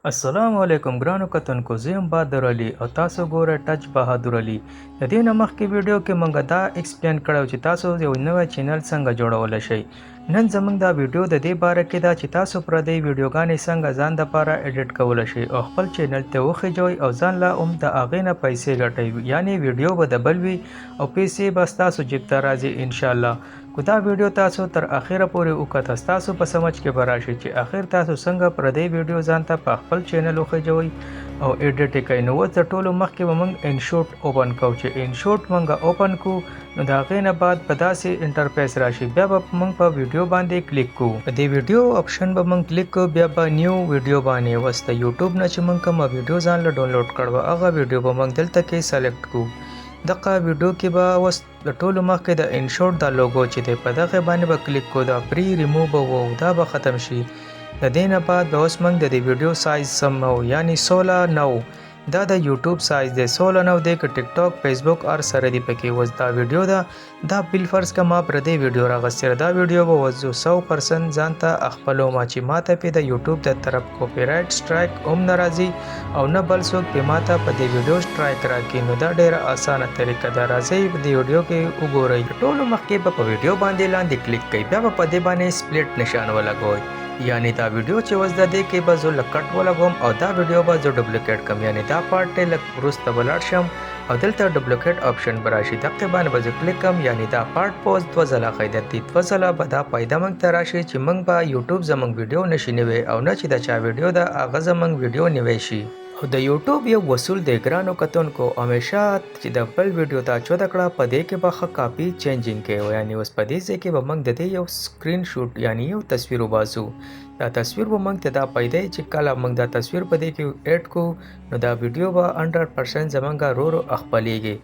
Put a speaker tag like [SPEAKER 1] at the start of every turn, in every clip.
[SPEAKER 1] السلام علیکم ګرانو کتونکو، زه یم بهادر علي او تاسو ګوره ټچ بهادر علي. د دې نه مخکې ویډیو کې موږ دا ایکسپلین کړی چې تاسو یو نوی چینل څنګه جوړولی شئ. نن زموږ دا ویډیو د دې باره کې ده چې تاسو پردۍ ویډیوګانې څنګه ځان دپاره ایډیټ کولی شئ او خپل چینل ته وخیجوئ او ځان له هم د هغې نه پیسې ګټئ، یعنې ویډیو به د بل وي او پیسې به ستاسو جیب ته راځي انشاءالله. که دا ویډیو تاسو تر اخره پورې وکته، ستاسو په سمجھ کې به راشي چې اخر تاسو څنګه پردۍ ویډیو ځان ته په خپل چینل وخیجوئ او ایډیټ یې کوئ. نو اوس د ټولو مخکې به موږ انشوټ اوپن کوو. چې انشوټ موږ اوپن کوو نو د هغې نه بعد په داسې انټرفیس راشي، بیا به موږ په ویډیو باندې کلیک کوو. د دې ویډیو اپشن به موږ کلیک کوو، بیا به نیو ویډیو باندې اوس د یوټیوب نه چې موږ کومه ویډیو ځان له ډاونلوډ کړو هغه ویډیو به موږ دلته کې سلیکټ کوو. دغه ویډیو کې به اوس د ټولو مخکې د انشوټ دا لوګو چې دی په دغه باندې به کلیک کوو، دا پری ریموو به وو، دا به ختم شي. د دې نه بعد به اوس موږ د دې ویډیو سایز سمو، یعنی 16:9 دا د یوټیوب سایز دی. 16:9 دی که ټیک ټاک فیسبوک هر سره دی پکې. اوس دا ویډیو ده، دا بل فرض که ما پردې ویډیو راغستې ده، دا ویډیو به اوس 100% ځان ته خپلوم چې ما ته پې د یوټیوب د طرف کاپي رایټ سټرایک هم نه راځي او نه بل څوک پې ما ته په دې ویډیو سټرایک راکړي. نو دا ډیره اسانه طریقه ده، راځئ په دې ویډیو کې وګورئ. ټولو مخکې به په ویډیو باندې لاندې کلیک کوئ، بیا به په دې باندې سپلیټ نشان ولګوئ، یعنی دا ویډیو چې اوس د دې کې به زه لږ کټ ولګوم او دا ویډیو به زه ډوپلیکیټ کړم، یعنی دا پارټ یې لږ وروسته به لاړ شم او دلته ډوپلیکیټ آپشن به راشي، دغې باندې به زه کلیک کړم، یعنی دا پارټ به اوس 2 ځله ښایي. د دې 2 ځله به دا فایده موږ ته راشي چې موږ به یوټیوب زموږ ویډیو نشي نیوی او نه چې د چا ویډیو ده هغه زموږ ویډیو نیوی شي. او د یوټیوب یو اصول دی ګرانو کتونکو، همیشه چې د بل ویډیو ته چوده کړه په دې کې به ښه کاپي چینجینګ کوي، یعنی اوس په دې ځای کې به موږ د دې یو سکرین شوټ یعنی یو تصویر وباسو. دا تصویر به موږ ته دا پیدا چې کله موږ دا تصویر په دې کې ایډ کوو نو دا ویډیو به 100% زموږ ورو خپلېږي.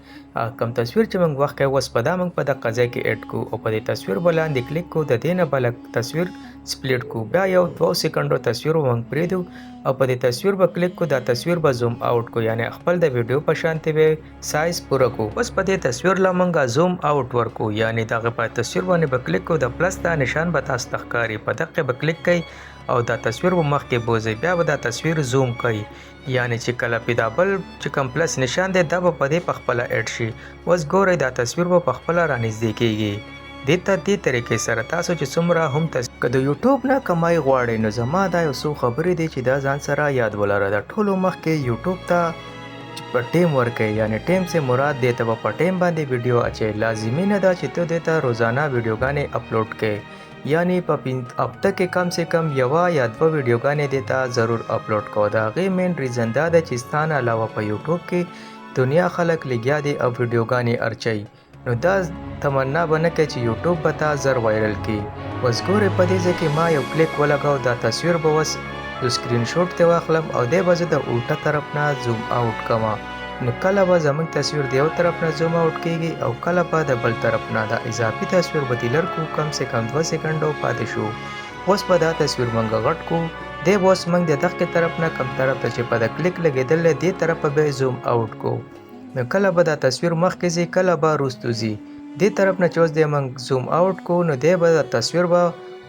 [SPEAKER 1] کوم تصویر چې موږ وخت کوي اوس په دا موږ په دغه ځای کې ایډ کوو او په دې تصویر به لاندې کلیک کوو، د دې نه به لږ تصویر سپلیټ کوو، بیا یو 2 سیکنډو تصویر به موږ پرېږدو او په دې تصویر به کلیک کوو، دا تصویر به زوم آوټ کوو، یعنی خپل د ویډیو په شانتې به سایز پوره کوو. اوس په دې تصویر لا موږ زوم آوټ ورکوو، یعنی دغه په تصویر باندې به کلیک کوو، د پلس دا نشان به تاسو ته ښکاري، په دغه به کلیک کوئ او دا تصویر به مخکې بوځئ، بیا به دا تصویر زوم کوئ، یعنی چې کله پې دا بل چې کوم پلس نشان دی دا به په دې په خپله ایډ شي. اوس ګورئ دا تصویر به په خپله رانږدې کېږي. دې طریقې سره تاسو چې څومره هم که د یوټیوب نه کمای غواړئ نو زما دا یو څو خبرې دي چې دا ځان سره یاد ولره. د ټولو مخکې یوټیوب ته په ټیم ورکوئ، یعنی ټیم سے مراد دې ته به په ټیم باندې ویډیو اچئ. لازمي نه ده چې ته دې ته روزانه ویډیوګانې اپلوډ کړې، یعنی په هفته کې کم سے کم 1 یا 2 ویډیوګانې دې ته ضرور اپلوډ کوه. د هغې مین ریزن دا ده چې ستا نه علاوه په یوټیوب کې دنیا خلک لګیا دي او ویډیوګانې ارچوي، نو دا تمنا به نه کوي چې یوټیوب به تا زر وایرل کړي. اوس ګورئ په دې ځای کې ما یو کلیک ولګاو، دا تصویر به اوس یو سکرین شوټ ته واخلم او دی به زه د الټه طرف نه زوم آوټ کړم. نو کله به زموږ تصویر د یو طرف نه زوم آوټ کېږي او کله به د بل طرف نه. دا اضافي تصویر به دې لږ کړو، کم سے کم 2 سیکنډو پاتې شو. اوس به دا تصویر موږ غټ کړو، دی به اوس موږ د دغې طرف نه کوم طرف ته چې په د کلیک لګېدل دی دې طرف به زوم آوټ کړو. نو کله به دا تصویر مخکې ځي کله به وروستو ځي. دې طرف نه چې اوس دی موږ زوم آوټ کړو نو دی به دا تصویر به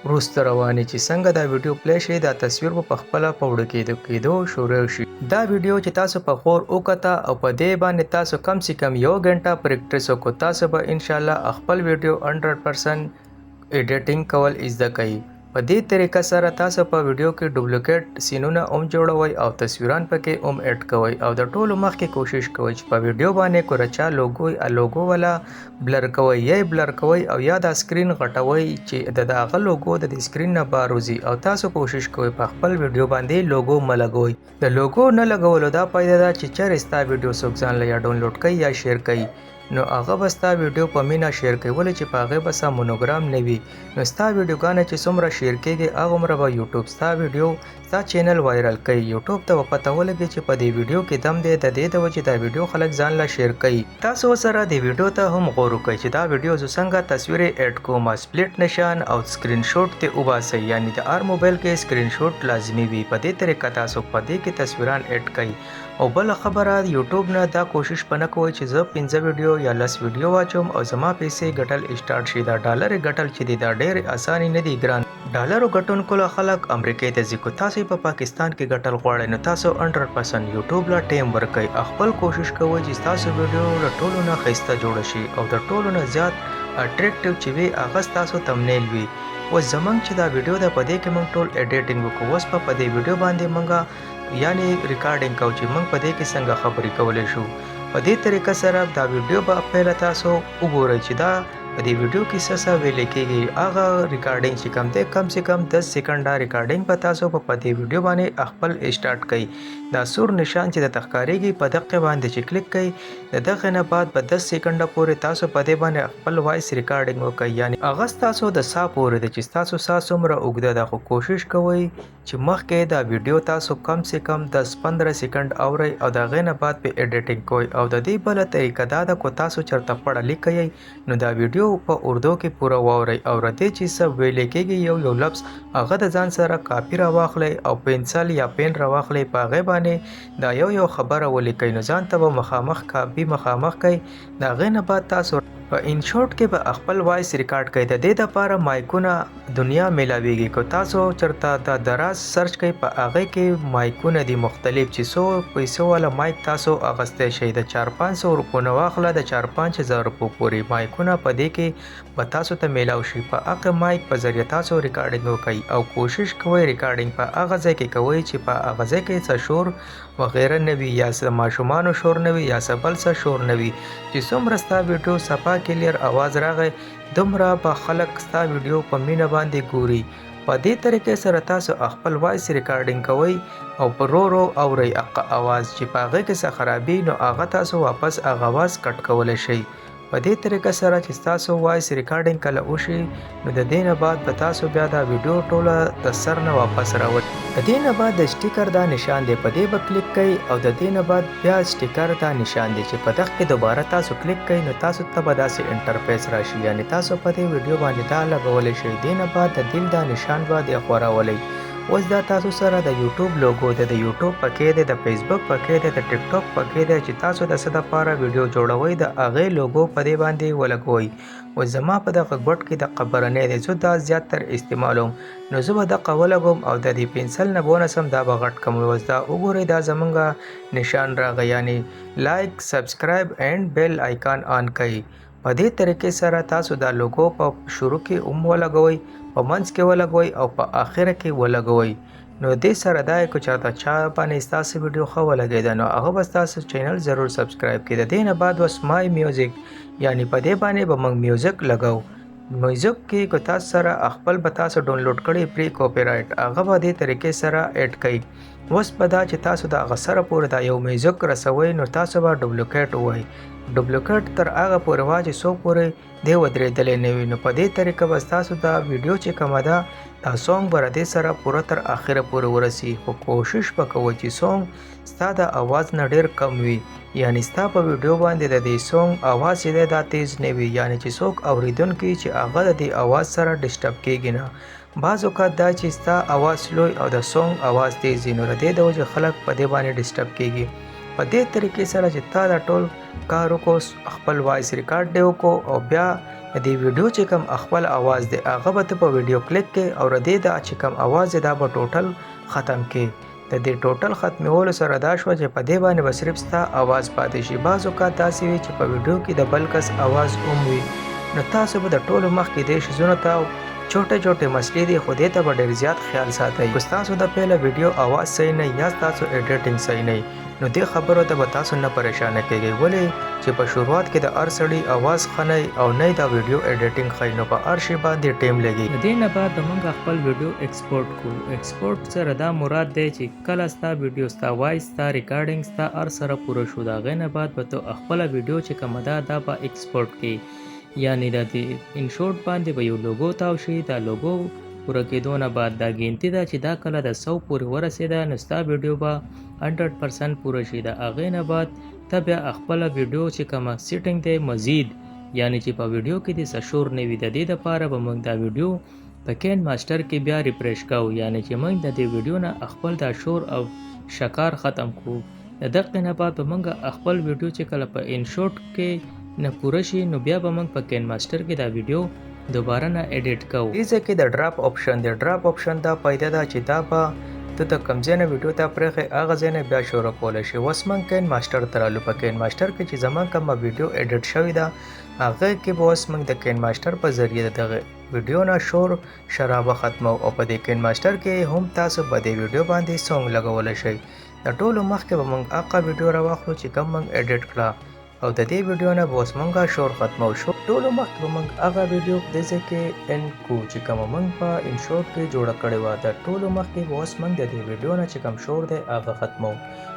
[SPEAKER 1] وروسته روانې چې څنګه دا ویډیو پلی شي دا تصویر به په خپله په وړه کېدو شروع شي. دا ویډیو چې تاسو په غور وکته او په دې باندې تاسو کم سے کم 1 غنټه پریکټیس وکړو، تاسو به انشاءالله خپل ویډیو 100% ایډیټینګ کول زده کوئ. په دې طریقه سره تاسو په ویډیو کې ډوپلیکیټ سینونه هم جوړوئ او تصویران پکې هم ایډ کوئ او د ټولو مخکې کوشش کوئ چې په ویډیو باندې که چا لوګو والا بلر کوئ یا بلر کوئ او یا دا سکرین غټوئ چې د هغه لوګو د دې سکرین نه بار وځي او تاسو کوشش کوئ په خپل ویډیو باندې لوګو مه لګوئ. د لوګو نه لګولو دا فایده ده چې چېرې ستا ویډیو څوک ځان له یا ډاونلوډ کوي یا شیر کوي نو هغه به ستا ویډیو په مینه شیر کوي، ولې چې په هغې به ستا مونوګرام نه وي. نو ستا ویډیوګانې چې څومره شیر کېږي هغومره به یوټیوب ستا ویډیو ستا چینل وایرل کوي. یوټیوب ته به پته ولګي چې په دې ویډیو کې دم دی، د دې د وجې دا ویډیو خلک ځان له شیر کوي. تاسو ورسره دې ویډیو ته هم غور وکړئ چې دا ویډیو زه څنګه تصویر ایډ کوم. سپلیټ نشان او سکرین شوټ ته وباسئ، یعنی د هر موبایل کې سکرین شوټ لازمي وي. په دې طریقه تاسو په دې کې تصویران ایډ کوئ. او بل خبره یوټیوب نه دا کوشش پنه کوئ چې زه 15 ویډیو یا 10 ویډیو واچوم او زما پیسې ګټل سٹارټ شي. دا ډالر ګټل چې دی دا ډېر اساني نه دی ګران. ډالرو ګټونکو له خلک امریکای ته ځي. که تاسو په پاکستان کې ګټل غواړئ نو تاسو 100% یوټیوب له ټیم ورکوئ. خپل کوشش کوئ چې تاسو ویډیو له ټولو نه ښایسته جوړه شي او د ټولو نه زیات اټریکټیو چې وي هغه ستاسو تمنیل وي. اوس زموږ چې دا ویډیو ده په دې کې موږ ټول ایډیټینګ وکړو. اوس په دې ویډیو باندې موږ یعنی ریکارډینګ کوو چې موږ په دې کې څنګه خبرې کولی شو. په دې طریقه سره دا ویډیو به پهله تاسو وګورئ چې دا په دې ویډیو کې څه ویل کېږي. هغه ریکارډینګ چې کم دی کم سے کم 10 سیکنډه ریکارډینګ په تاسو په دې ویډیو باندې خپل سٹارټ کړئ. دا سور نشان چې د تخکاریږي په دقه باندې چې کلیک کړئ د دغه نه بعد په 10 سیکنډه پورې تاسو په دې باندې خپل وایس ریکارډینګ وکړئ. یعنی هغه تاسو د سا پورې د چې تاسو سا څومره اوږده ده. خو کوشش کوئ چې مخکې دا ویډیو تاسو کم سے کم 10-15 سیکنډ اورئ او د هغې نه بعد په ایډیټینګ کوئ. او د دې بله طریقه دا ده که تاسو چېرته پړه لیکئ نو دا ویډیو په اردو کې پوره واورئ او ردې چې څه ویلې کېږي یو لفظ هغه د ځان سره کاپي راواخلئ او پنسل یا پین راواخلئ په هغې باندې دا یو خبره ولیکئ نو ځان ته به مخامخ کاپي مخامخ کئ. د هغې نه بعد تاسو په ان شورټ کې به خپل وایس ریکارډ کړئ. د دې لپاره مایکونه دنیا میلاویږي. که تاسو چېرته دا دراز سرچ کړئ په هغې کې مایکونه دي مختلف چې څو پیسو والا مایک تاسو اخیستی شئ. د 400-500 روپو نه واخله د 4-5 روپو پورې مایکونه په دې کې به تاسو ته میلاو شي. په هغه مایک په ذریعه تاسو ریکارډینګ وکړئ او کوشش کوئ ریکارډینګ په هغه ځای کې کوئ چې په هغه ځای کې څه شور وغیره نه وي یا څه ماشومانو شور نه وي یا څه بل څه شور نه وي. چې څومره ستا ویډیو صفا کلیر اواز راغی دومره به خلک ستا ویډیو په مینه باندې ګوري. په دې طریقې سره تاسو خپل وایس ریکارډینګ کوئ او په رو اورئ هغه اواز چې په هغې کې څه خرابي نو هغه تاسو واپس هغه اواز کټ کولی شئ. په دې طریقه سره چې تاسو وایس ریکارډینګ کله وشي نو د دې نه بعد به تاسو بیا دا ویډیو ټوله د سر نه واپس راوړئ. د دې نه بعد د سټیکر دا نشان دی په دې به کلیک کړئ او د دې نه بعد بیا سټیکر دا نشان دی چې په دغه کې دوباره تاسو کلیک کړئ نو تاسو ته به داسې انټرفیس راشي. یعنی تاسو په دې ویډیو باندې دا لګولی شئ. دې نه بعد د دل دا نشان به دې خورولی. اوس دا تاسو سره د یوټیوب لوګو دی. د یوټیوب پکې دی، د فیسبوک پکې دی، د ټیک ټاک پکې دی چې تاسو د څه دپاره ویډیو جوړوئ د هغې لوګو په دې باندې ولګوئ. اوس زما په دغه ګوټ کې دغه برنی دی زه دا زیاتر استعمالوم نو زه به دغه ولګوم او د دې پنسل نه بونسم دا به غټ کم. اوس دا وګورئ دا زمونږ نشان راغی یعنی لایک سبسکرایب اینډ بیل آیکان آن کړئ. په دې طریقې سره تاسو دا لوګو په شروع کې ولګوئ په منځ کې ولګوئ او په آخره کې ولګوئ. نو دې سره دا که چاته چا باندې ستاسو ویډیو ښه ولګېده نو هغه به ستاسو چینل ضرور سبسکرایب کړي. د دې نه بعد اوس مای میوزیک یعنی په دې باندې به موږ میوزیک لګو. میوزیک کې که تاسو سره خپل به تاسو ډاونلوډ کړئ پری کاپی رایټ هغه به دې طریقې سره ایډ کړئ. اوس په دا چې تاسو د هغه سره پورې دا یو میوزیک رسوئ نو تاسو به ډوپلیکیټ ووایئ. ډوپلیکیټ تر هغه پورې وا چې څوک پورې دی ودرېدلی نه وي. نو په دې طریقه به ستاسو دا ویډیو چې کومه ده دا سونګ به دې سره پوره تر اخره پورې ورسي. خو کوشش به کوئ چې سونګ ستا د اواز نه ډېر کم وي. یعنی ستا په ویډیو باندې د دې سونګ اواز چې دی دا تیز نه وي. یعنی چې څوک اورېدونکي چې هغه د دې اواز سره ډسټرب کېږي نه. بعض اوقات دا چې ستا اواز لوی او د سونګ اواز تیز وي نو د دې د وجې خلک په دې باندې ډسټرب کېږي. په دې طریقې سره چې تا دا ټول کار وکړو خپل وایس ریکارډ دی وکړو او بیا د دې ویډیو چې کوم خپل اواز دی هغه به ته په ویډیو کلیک کې او د دې دا چې کوم اواز دی دا به ټوټل ختم کې. د دې ټوټل ختمولو سره دا شوه چې په دې باندې به صرف ستا اواز پاتې شي. بعض اوقات داسې وي چې په ویډیو کې د بل کس اواز هم وي نو تاسو به د ټولو مخکې دې شیزونو ته छोटे छोटे مسلې دي خو دې ته به ډېر زیات خیال ساتئ. که ستاسو د پیله ویډیو اواز صحیح نه یا ستاسو ایډیټینګ صحیح نه نو دې خبرو ته به تاسو نه پریشانه کېږئ. ولې چې په شروعات کې د هر سړي اواز ښه نه او نه د ویډیو ایډیټینګ ښه نو په هر شي باندې ټیم لګي. د دې نه بعد موږ خپل ویډیو ایکسپورټ کوو. ایکسپورټ سره دا مراد دی چې کله ستا ویډیو ستا وایس ستا ریکارډینګ ستا هر سره پوره شو د هغې نه بعد به ته خپله ویډیو چې کومه ده دا به ایکسپورټ کړي. یعنی د دې ان شورټ باندې به یو لوګو تاو شي. دا لوګو پوره کېدو نه بعد دا ګینتي ده چې دا کله د 100 پورې ورسېده نو ستا ویډیو به 100% پوره شي. د هغې نه بعد ته بیا خپله ویډیو چې کومه سیټینګ دی مزید یعنی چې په ویډیو کې دې څه شور نه وي د دې دپاره به موږ دا ویډیو په کین ماسټر کې بیا ریفریش کوو. یعنی چې موږ د دې ویډیو نه خپل دا شور او شکار ختم کوو. د دغې نه بعد به موږ خپل ویډیو چې کله په ان شورټ کې نه پوره شي نو بیا به موږ په کین ماسټر کې دا ویډیو دوباره نه ایډیټ کوو. دې ځای کې د ډراپ آپشن دی. ډراپ آپشن دا پیدا ده چې دا به ته د کوم ځای نه ویډیو ته پرېښې هغه ځای نه بیا شروع کولی شي. اوس موږ کین ماسټر ته رالو. په کین ماسټر کې چې زما کومه ویډیو ایډیټ شوې ده هغه کې به اوس موږ د کین ماسټر په ذریعه د دغه ویډیو نه شور شرابه ختمو او په دې کین ماسټر کې هم تاسو په دې ویډیو باندې سونګ لګولی شئ. د ټولو مخکې به موږ هغه ویډیو راواخلو چې کوم موږ ایډیټ کړه او د دې ویډیو نه به اوس موږ شور ختمو. ټولو مخکې به موږ هغه ویډیو په دې ځای کې اند کو چې کومه موږ په ان شورټ کې جوړه کړې وه. د ټولو مخکې به اوس موږ د دې ویډیو نه چې کوم شور دی هغه ختمو.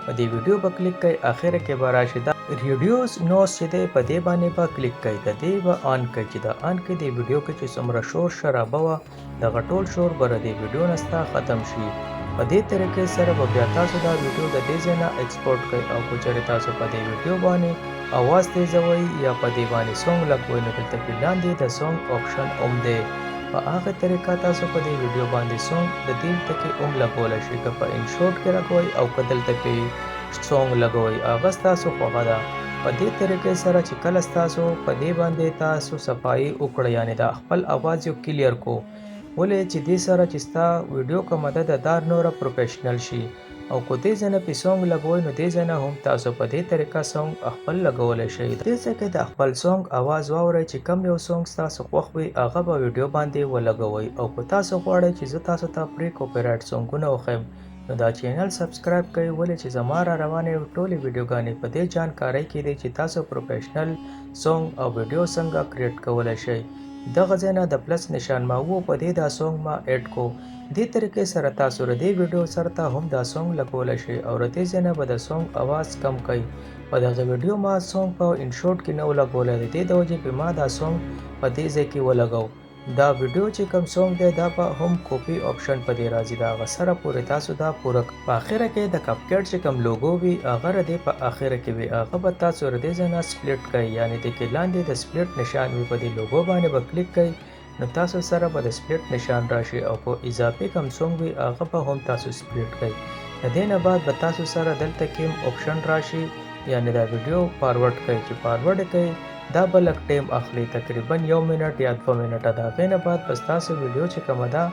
[SPEAKER 1] په دې ویډیو به کلیک کوئ. اخره کې به راشي دا ریډیوس نوز چې دی په دې باندې به کلیک کوئ. د دې به آن کوئ چې دا آن کې د ویډیو کې چې څومره شور شرابه وه دغه ټول شور به د دې ویډیو نه ستا ختم شي. په دې طریقې سره به بیا تاسو دا ویډیو د دې ځای نه ایکسپورټ کړئ او که چېرې تاسو په دې ویډیو باندې اواز تیزوئ یا په دې باندې سونګ لګوئ نو دلته کې لاندې د سونګ آپشن هم دی. په هغه طریقه تاسو په دې ویډیو باندې سونګ د دې ټکي هم لګولی شئ. که په ان شورټ کې لګوئ او که دلته کې سونګ لګوئ هغه ستاسو خوښه ده. په دې طریقې سره چې کله ستاسو په دې باندې تاسو صفایي وکړئ یعنې دا خپل اواز یو کلیر کو ولې چې دې سره چې ستا ویډیو کومه ده د دا نوره پروفیشنل شي او که دې ځای نه پې سونګ لګوئ نو دې ځای نه هم تاسو په دې طریقه سونګ خپل لګولی شئ. دې ځای کې د خپل سونګ اواز واورئ چې کوم یو سونګ ستاسو خوښ وي هغه به ویډیو باندې ولګوئ او که تاسو غواړئ چې زه تاسو ته پرې کاپي رایټ سونګونه وښیم نو دا چینل سبسکرایب کړئ ولې چې زما را روانې ټولې ویډیوګانې په دې جانکارۍ کې دی چې تاسو پروفیشنل سونګ او ویډیو څنګه کریټ کولی شئ. دغه ځای نه د پلس نشان ما و په دې دا سونګ ما ایډ کو. دې طریقې سره تاسو د دې ویډیو سره ته هم دا سونګ لګولی شئ او د دې ځای نه به د سونګ اواز کم کوئ. په دغه ویډیو ما سونګ په ان شورټ کې نه و لګولی د دې د وجې پې ما دا سونګ په دې ځای کې ولګو. دا ویډیو چې کوم سونګ دی دا به هم کاپي آپشن په دې راځي. د هغه سره پورې تاسو دا پوره په اخره کې د کپ کټ چې کوم لوګو وي هغه د دې په اخره کې وي هغه به تاسو د دې ځای نه سپلیټ کړئ یعنې د کې لاندې د سپلیټ نشان وي په دې لوګو باندې به کلیک کړئ نو تاسو سره به د سپلیټ نشان راشي او په اضافي کوم سونګ وي هغه به هم تاسو سپلیټ کړئ. د دې نه بعد به تاسو سره دلته کې آپشن راشي یعنې دا ویډیو فارورډ کړئ. چې فارورډ کړئ دا به لږ ټایم اخلي تقریبا 1 منټ یا 2 منټه. د هغې نه بعد بس تاسو ویډیو چې کومه ده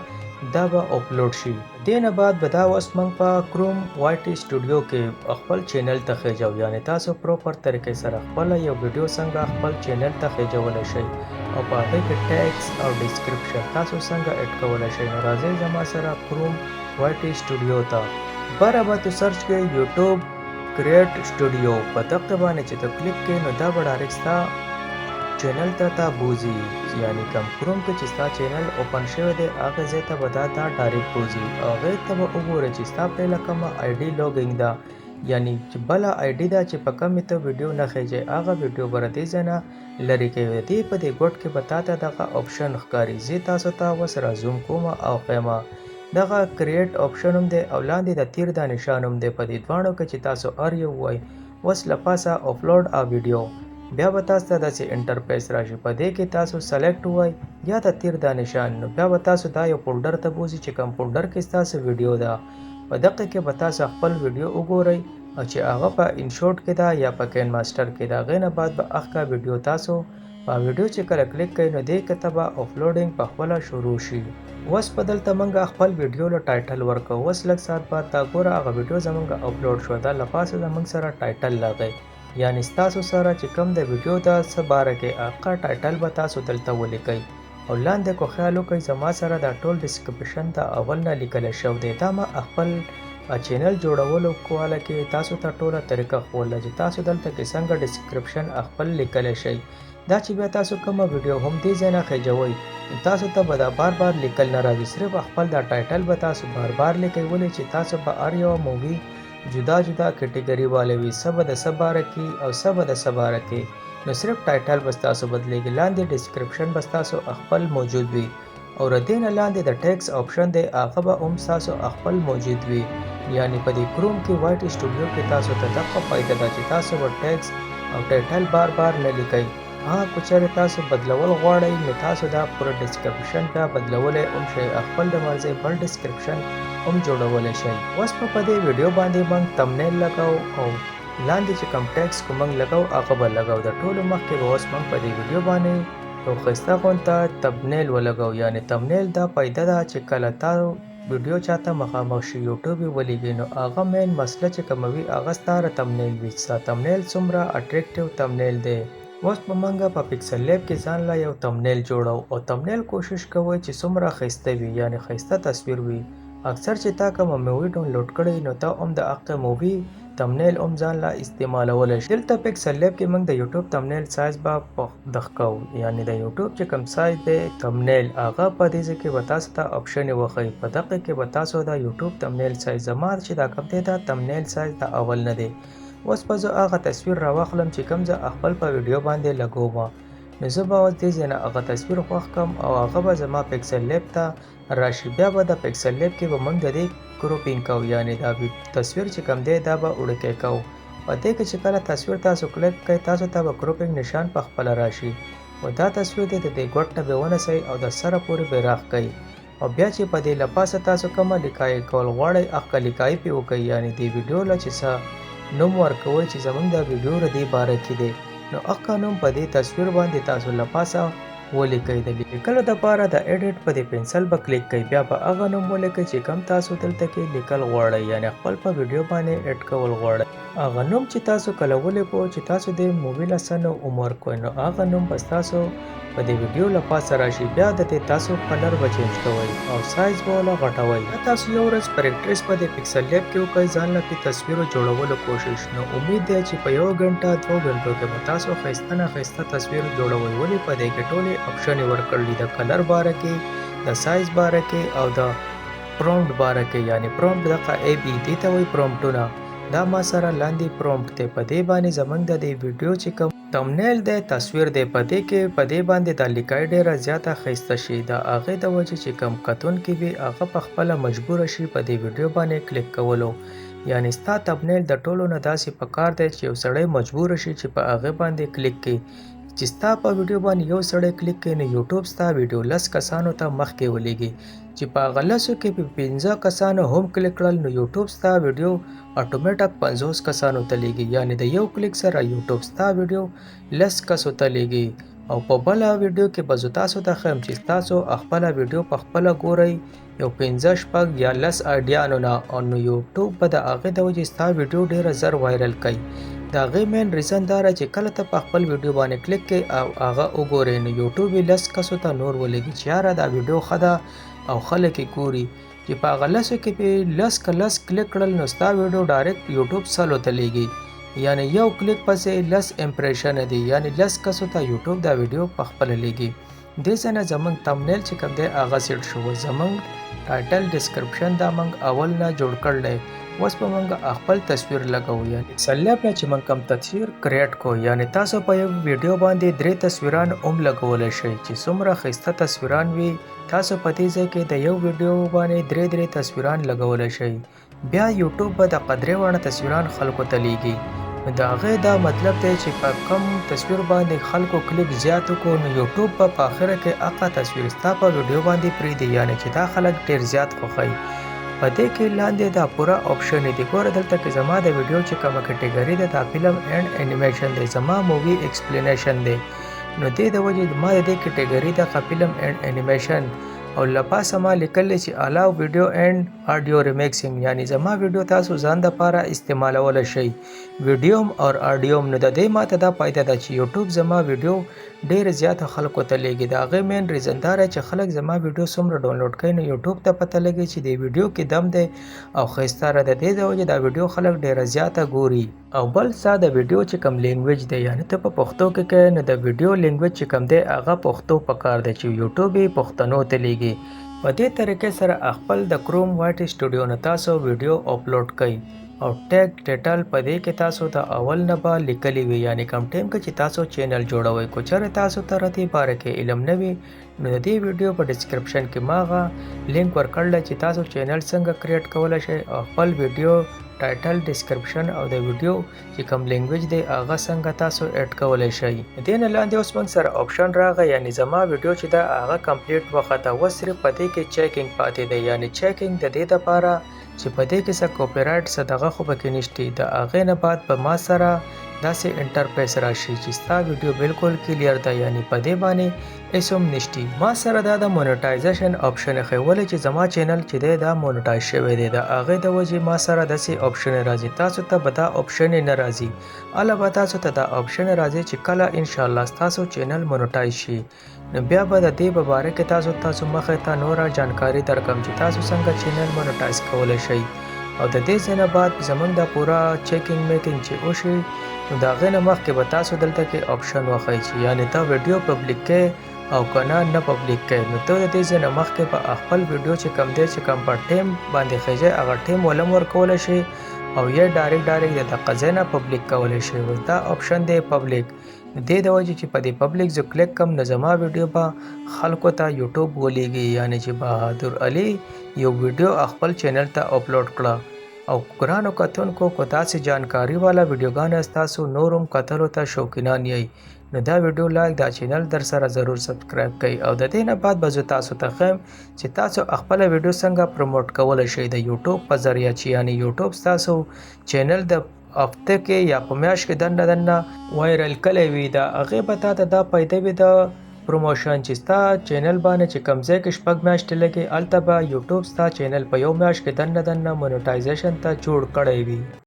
[SPEAKER 1] دا به اپلوډ شي. دې نه بعد به دا اوس موږ په کروم واي ټي سټوډیو کې خپل چینل ته خېجو یعنې تاسو پروپر طریقې سره خپله یو ویډیو څنګه خپل چینل ته خېجولی شئ او په هغې کې ټیکس او ډسکرپشن تاسو څنګه ایډ کولی شئ. نو راځئ زما سره کروم واي ټي سټوډیو ته بره به تو سرچ کړئ یوټیوب کریټ سټوډیو. په دغه باندې چې ته کلیک کړې نو دا به ډایرکټ ستا چینل ته تا بوځي یعنې کوم کروم کې چې ستا چینل اوپن شوی دی هغه ځای ته به دا ډایرکټ بوځي. هغې ته به وګورئ چې ستا پهله کومه آی ډي لوګینګ ده یعنې چې بله آی ډي ده چې په کومې ته ویډیو نه خېجئ هغه ویډیو به له دې ځای نه لرې کوي. دې په دې ګوټ کې به تا ته دغه آپشن ښکاري. زه تاسو ته اوس را زوم کومه او ښیمه دغه کریټ آپشن هم دی او لاندې د تیر دا نشان هم دی. په دې دواړو کې چې تاسو هر یو ووایئ اوس له پاسه اپلوډ ا ویډیو بیا به تاسو ته داسې انټرفیس راشي. په دې کې تاسو سلیکټ ووایئ یا د تیر دا نشان نو بیا به تاسو دا یو فولډر ته بوځي چې کوم فولډر کې ستاسو ویډیو ده. په دغه کې به تاسو خپل ویډیو وګورئ او چې هغه په ان شورټ کې ده یا په کین ماسټر کې ده. هغې نه بعد به هغه ویډیو تاسو په ویډیو چې کله کلیک کوئ نو دې کې ته به اپلوډینګ په خپله شروع شي. اوس په دلته موږ خپل ویډیو له ټایټل ورکوو. اوس لږ ساعت بعد دا ګوره هغه ویډیو زموږ اپلوډ شو. دا له پاسه زموږ سره ټایټل راغی یعنې ستاسو سره چې کوم د ویډیو د څه باره کې هغه ټایټل به تاسو دلته ولیکئ او لاندې کو خیال وکړئ زما سره دا ټول ډسکرپشن د اول نه لیکلی شوی دی. دا ما خپل چینل جوړولو کواله کې تاسو ته ټوله طریقه ښووله چې تاسو دلته کې څنګه ډسکرپشن خپل لیکلی شئ. دا چې بیا تاسو کومه ویډیو هم دې ځای نه خېجوئ تاسو ته به دا بار بار لیکل نه راځي. صرف خپل دا ټایټل به تاسو بار بار لیکئ ولې چې تاسو به هر یو مووي جدا جدا کټګري والے وي. څه به د څه باره کې او څه به د څه باره کې نو صرف ټایټل به ستاسو بدلېږي. لاندې ډسکرپشن به ستاسو خپل موجود وي او د دې نه لاندې د ټیکس آپشن دی هغه به هم ستاسو خپل موجود وي. یعنې په دې کروم کې واي ټي سټوډیو کې تاسو ته دغه فایده ده چې تاسو به ټیکس او ټایټل بار بار نه لیکئ. که چېرې تاسو بدلول غواړئ نو تاسو دا پوره ډسکرپشن بیا بدلولی هم شئ. خپل د مرضۍ بل ډسکرپشن هم جوړولی شئ. اوس په دې ویډیو باندې موږ تمنیل لګوو او لاندې چې کوم ټیکس کو موږ لګوو هغه به لګوو. د ټولو مخکې به اوس موږ په دې ویډیو باندې یو ښایسته غونته تمبنیل ولګوو. یعنې تمبنیل دا پیدا ده چې کله تاسو ویډیو چاته مخامخ شي یوټیوب یې ولیږي نو هغه مین مسله چې کومه وي هغه ستاره تمبنیل وي. ستا تمبنیل څومره اټریکټیو تمبنیل دی. اوس به موږ په پکسل لیب کې ځان له یو تمبنیل جوړو او تمبنیل کوشش کوئ چې څومره ښایسته وي یعنې ښایسته تصویر وي. اکثر چې تا کومه مووي ډاونلوډ کړئ نو ته هم د هغه مووي تمبنیل هم ځان له استعمالولی شي. دلته پکسل لیب کې موږ د یوټیوب تمبنیل سایز به دغه کوو یعنې د یوټیوب چې کوم سایز دی تمبنیل هغه په دې ځای کې به تاسو ته آپشن یې وښیي. په دغه کې به تاسو د یوټیوب تمبنیل سایز زما چې دا کوم دی دا تمبنیل سایز د اول نه دی. اوس به زه هغه تصویر راواخلم چې کوم زه خپل په ویډیو باندې لګوم نو زه به اوس دې ځای نه هغه تصویر خوښ کړم او هغه به زما پکسل لیب ته راشي. بیا به د پکسل لیب کې به موږ د دې کروپینګ کوو یعنې دا تصویر چې کوم دی دا به وړوکی کوو. په دې کې چې کله تصویر تاسو کلیک کړئ تاسو ته به کروپینګ نشان په خپله راشي او دا تصویر دی د دې ګوټ نه به ونیسئ او د سره پورې به راښ کړئ او بیا چې په دې له پاسه تاسو کومه لیکایي کول غواړئ هغه لیکایي پې وکړئ یعنې دې ویډیو له چې څه نوم ورکوئ چې زموږ دا ویډیو د دې باره کې دی نو هغه نوم په دې تصویر باندې تاسو له پاسه ولیکئ. د لیکلو دپاره د ایډیټ په دې پنسل به کلیک کړئ بیا به هغه نوم ولیکئ چې کوم تاسو دلته کې لیکل غواړئ یعنې خپل په ویډیو باندې ایډ کول غواړئ. هغه نوم چې تاسو کله ولیکو چې تاسو د مووي له څه نوم ورکوئ نو هغه نوم به ستاسو په دې ویډیو له پاسه راشي. بیا د دې تاسو کلر به چینج کوئ او سایز به ورله غټوئ. تاسو یو ورځ پریکټیس په دې پکسل لیب کې وکړئ ځان له پې تصویرو جوړولو کوشش نو امید دی چې په 1 غنټه 2 غنټو کې به تاسو ښایسته نه ښایسته تصویر جوړوئ. ولې په دې کې ټولې آپشن یې ورکړي د کلر باره کې د سایز باره کې او د پرومپټ باره کې یعنې پرومپټ دغه AB دې ته وایي پرومپټونه دا ما سره لاندې پرومپټ دی. په دې باندې زموږ د دې ویډیو چې کوم تمبنیل دی تصویر دی په دې کې په دې باندې د لیکای ډیره زیاته ښایسته شي د هغې د وجې چې کوم کتونکي وي هغه په خپله مجبوره شي په دې ویډیو باندې کلیک کولو. یعنې ستا تمبنیل د ټولو نه داسې پکار دی چې یو سړی مجبوره شي چې په هغې باندې کلیک کړي. چې ستا په ویډیو باندې یو سړی کلیک کړي نو یوټیوب ستا ویډیو 10 کسانو ته مخکې ولېږي چې په هغه 10 کې په 15 کسانو هم کلیک کړل نو یوټیوب ستا ویډیو اتوماتیک 50 کسانو ته لیږي. یعنې د یو کلیک سره یوټیوب ستا ویډیو 10 کسو ته لیږي. او په بله ویډیو کې به زه تاسو ته ښیم چې تاسو خپله ویډیو په خپله ګورئ یو 15 شپږ یا 10 آیډیانو نه او نو یوټیوب به د هغې د وجې ستا ویډیو ډېره زر وایرل کوي. د هغې مین ریزن دا ده چې کله ته په خپل ویډیو باندې کلیک کوې او هغه وګورې نو یوټیوب یې 10 کسو ته نور ولګي چې یاره دا ویډیو ښه ده او خلک یې ګوري. چې په هغه 10 کې پې 10 کلیک کړل نو ستا ویډیو ډایرکټ یوټیوب 100 ته لیږي. یعنې یو کلیک پسې 10 امپریشن دی یعنې 10 کسو ته یوټیوب دا ویډیو په خپله لیږي. دې ځای نه زموږ تمبنیل چې کوم دی هغه سیټ شو. زموږ ټایټل ډسکرپشن دا موږ اول نه جوړ کړلی. اوس به موږ خپل تصویر لګوو یعنې پکسل لیب نه چې موږ کوم تصویر کریټ کړو یعنې تاسو په یو ویډیو باندې 3 تصویران هم لګولی شئ چې څومره ښایسته تصویران وي تاسو په دې ځای کې د یو ویډیو باندې 3 تصویران لګولی شئ. بیا یوټیوب به د قدرې وړه تصویران خلکو ته لیږي. نو د هغې دا مطلب دی چې په کم تصویر باندې خلکو کلیک زیات وکړو نو یوټیوب به په آخره کې هغه تصویر ستا په ویډیو باندې پرېږدي یعنې چې دا خلک ډېر زیات خوښوي. په دې کې لاندې دا پوره آپشن دی. ګوره دلته کې زما د ویډیو چې کومه کټګري ده دا فلم اینډ انیمیشن دی زما مووي ایکسپلینیشن دی نو دې د وجې ما د دې کټګري د فلم اینډ انیمیشن او له پاسه ما لیکلی چې الاو ویډیو اینډ آډیو ریمیکسینګ یعنې زما ویډیو تاسو ځان دپاره استعمالولی شئ ویډیوم او آډیوم. نو د دې ماته دا فایده ده چې یوټیوب زما ویډیو ډېر زیاته خلکو ته لیږي. د هغې مین ریزن دا دی چې خلک زما ویډیو څومره ډاونلوډ کوي نو یوټیوب ته پته لګي چې د ویډیو کې دم دی او ښایسته ده. د دې د وجې دا ویډیو خلک ډېره زیاته ګوري. او بل ستا د ویډیو چې کوم لینګویج دی یعنې ته په پښتو کې کوې نو د ویډیو لینګویج چې کوم دی هغه پښتو پکار دی چې یوټیوب یې پښتنو ته لیږي. په دې طریقې سره خپل د کروم وایټ سټوډیو نه تاسو ویډیو اپلوډ کړئ او ټیګ ټایټل په دې کې تاسو د اول نه به لیکلی وي یعنې کوم ټایم کې چې تاسو چینل جوړوئ. که چېرې تاسو ته د دې باره کې علم نه وي نو د دې ویډیو په ډسکرپشن کې ما هغه لینک ورکړلی چې تاسو چینل څنګه کریټ کولی شئ او خپل ویډیو ټایټل ډسکرپشن او د ویډیو چې کوم لینګویج دی هغه څنګه تاسو ایډ کولی شئ. دې نه لاندې اوس موږ سره آپشن راغی یعنې زما ویډیو چې ده هغه کمپلیټ وخته اوس صرف په دې کې چیکینګ پاتې دی یعنې چیکینګ د دې دپاره چې په دې کې څه کاپی رایټ څه دغه خو پکې نشته. د هغې نه بعد په ما سره داسې انټرفیس راشي چې ستا ویډیو بالکل کلیر ده، یعنی په دې باندې هیڅ هم نشتی. ما سره دا د مونټایزیشن آپشن ښیولی چې زما چینل چې دی دا مونټایز شوی دی. د هغې د وجې ما سره داسې آپشن راځي. تاسو ته به دا آپشن نه راځي. هله به تاسو ته دا آپشن راځي چې کله انشاءالله ستاسو چینل مونټایز شي، نو بیا به د دې په باره کې تاسو مخې ته نوره جانکاري درکړم چې تاسو څنګه چینل مونټایز کولی شئ. او د دې ځای نه بعد زموږ دا پوره چیکینګ میکینګ چې وشي، نو د هغې نه مخکې به تاسو دلته کې آپشن وښایي چې یعنې ته ویډیو پبلیک کوې او که نه پبلیک کوې. نو ته د دې ځای نه مخکې به خپل ویډیو چې کوم دی چې کوم په ټیم باندې خیږئ هغه ټیم ولم ورکولی شئ او یا ډایرکټ د دغه ځای نه پبلیک کولی شئ. اوس دا آپشن دی پبلیک. د دې د وجې چې په دې پبلیک زه کلیک کم نو زما ویډیو به خلکو ته یوټیوب ولیږي، یعنې چې بهادر علي یو ویډیو خپل چینل ته اپلوډ کړه. او ګرانو کتونکو که داسې جانکاري والا ویډیوګانې ستاسو نور هم کتلو ته شوقینان یئ، نو دا ویډیو لایک دا چینل در سره ضرور سبسکرایب کړئ. او د دې نه بعد به زه تاسو ته ښیم چې تاسو خپله ویډیو څنګه پروموټ کولی شئ د یوټیوب په ذریعه، چې یعنې یوټیوب ستاسو چینل د هفته کې یا په میاشت کې دننه وایرل کلی وي. د هغې به تا ته دا فایده وي د پروموشن چې ستا چینل باندې چې کوم ځای کې 6 میاشتې لګي هلته به یوټیوب ستا چینل په یو میاشت کې دننه مونټایزیشن ته جوړ کړی وي.